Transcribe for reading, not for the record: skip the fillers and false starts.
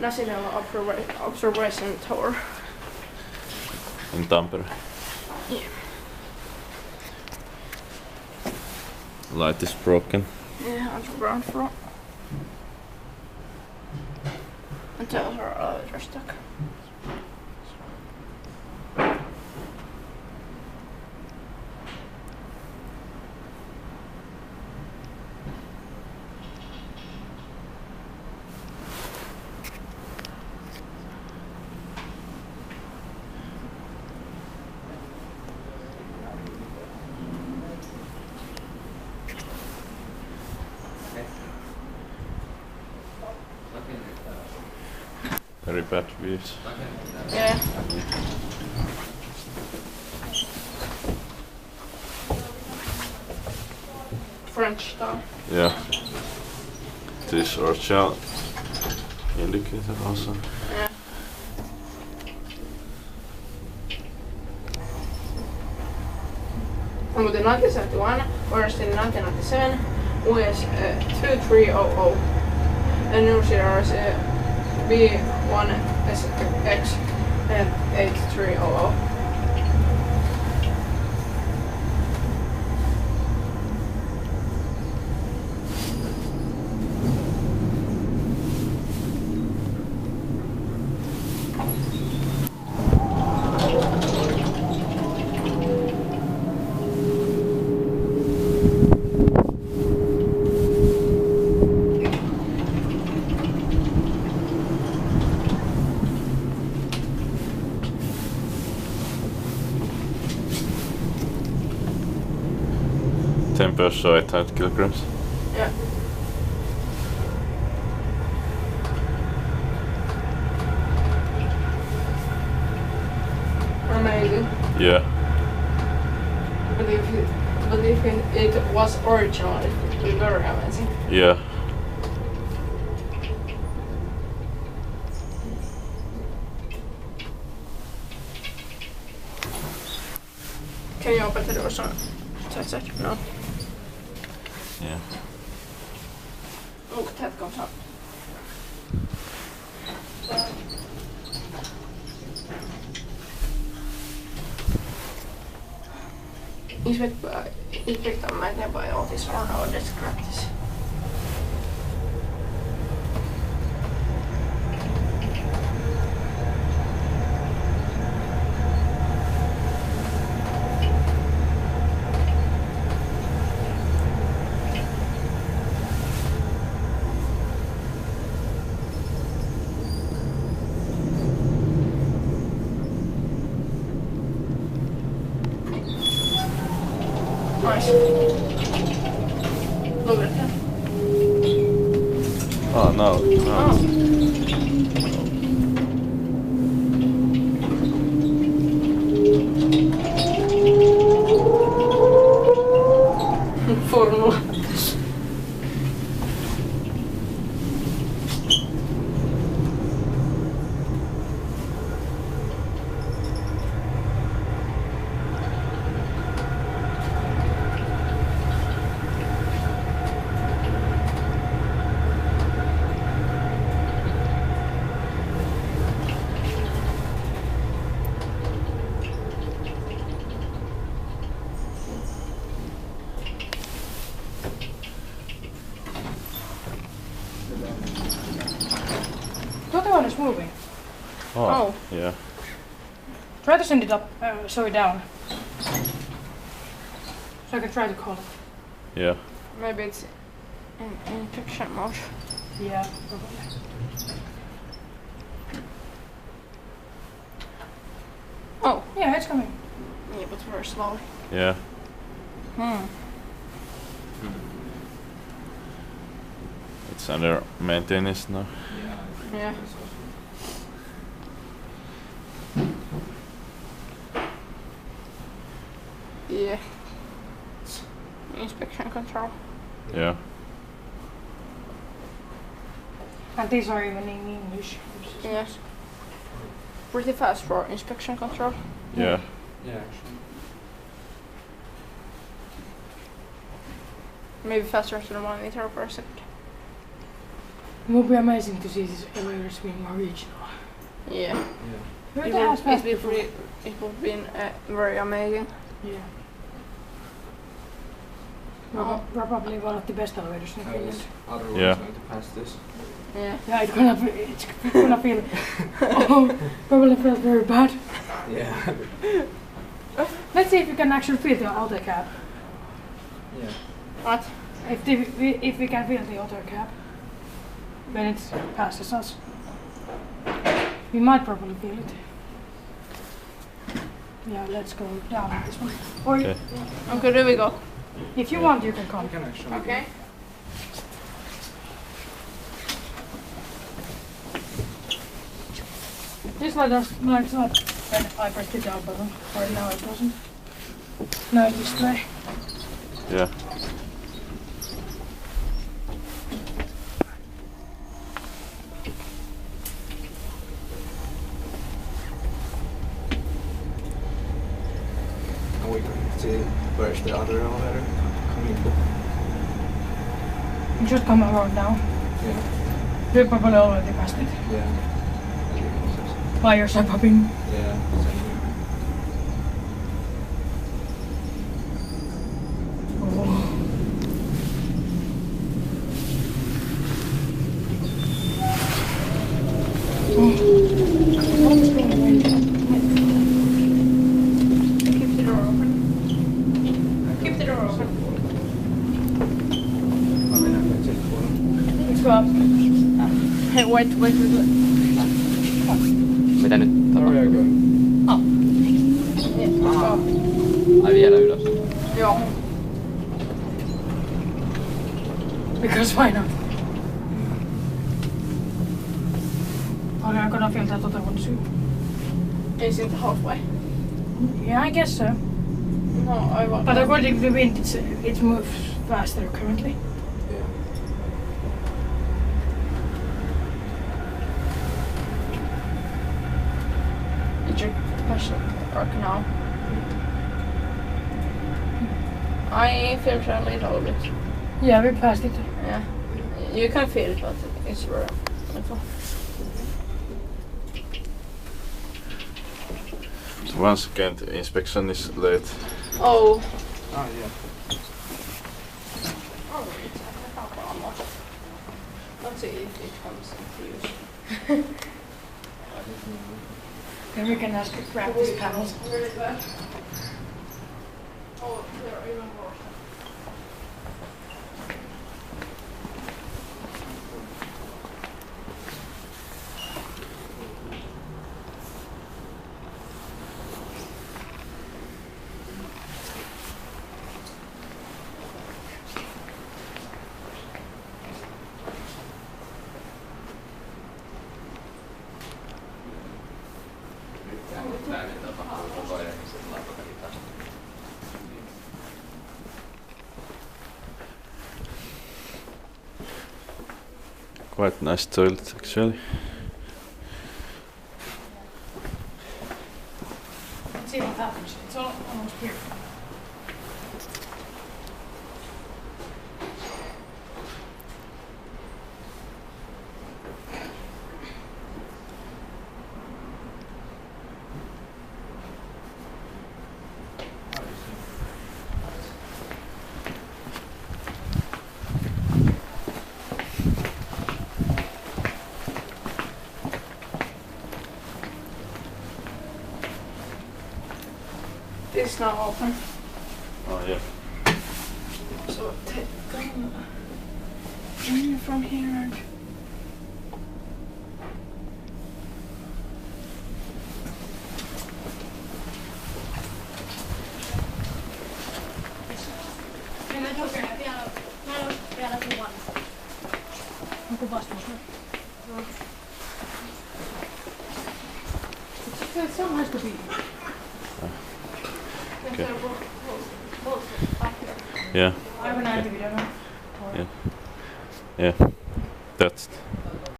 Näsinneula observation tower. In Tampere. Yeah. Light is broken. Yeah, on the ground floor. Until her elevator stuck. Very bad views. Yeah. French style. Yeah. This orchard indicator also. Yeah. On the 1971, arrested in 1997, US 2300, and new series B1SX and 8300. Temper so 800 kilograms. Yeah. Amazing. Yeah. But if it was original, it would be very amazing. Yeah. Can you open the door so that's it? No. Yeah. Look, that comes up. Inspektoimme eteenpäin Otis on Modernized. Nice. Look at that. Oh no. Oh. Formula. Thought the one is moving. Oh. Yeah. Try to send it up, it down. So I can try to call it. Yeah. Maybe it's in fiction mode. Yeah, probably. Oh. Yeah, it's coming. Yeah, but very slowly. Yeah. It's under maintenance now. Yeah. Yeah. Inspection control. Yeah. And these are even in English. Yes. Pretty fast for inspection control. Yeah. Yeah, actually. Maybe faster than 1 meter per second. would be amazing to see these elevators being original. Yeah. Who It the hell's would be very amazing. Yeah. Probably one of the best elevators in Finland. Other ones Yeah. going to pass this. Yeah. Yeah, it's gonna feel. Probably felt very bad. Yeah. Let's see if we can actually feel the outer cap. Yeah. What? If we can feel the outer cap when it passes us, we might probably feel it. Yeah, let's go down this one. Or Okay. Okay, there we go. if you want, you can come. You can actually. Okay. Just let us know it's not when I pressed the down button. Or now it doesn't. No display. Yeah. And we can see where's the other elevator coming from. You should come around now. Yeah. You probably already passed it. Yeah. Fires are popping. Yeah. Keep the door open. Keep the door open. I mean, I can check for them. Let's go up. Hey, wait. Mitä nyt Where are you going? Yeah, let's go. Ai vielä ylös. Joo. Because why not? Are you gonna feel that other one soon? Isn't halfway. Yeah, I guess so. No, I want. But according to the wind, it moves faster currently. Yeah. Did you push it or no? I feel it a little bit. Yeah, we passed it. Yeah. You can feel it, but it's very little. Once again, the inspection is late. Oh. Ah, yeah. Oh, it's almost. Let's see if it comes into use. Then we can ask to grab these panels. Really bad. Oh, they're even worse. Quite nice toilet actually. Let's see what happens. It's almost here. It's not open. Oh yeah. So come from here and Onko vastaus? It's so nice to be. Okay. Yeah. I have an idea. Yeah. Yeah. That's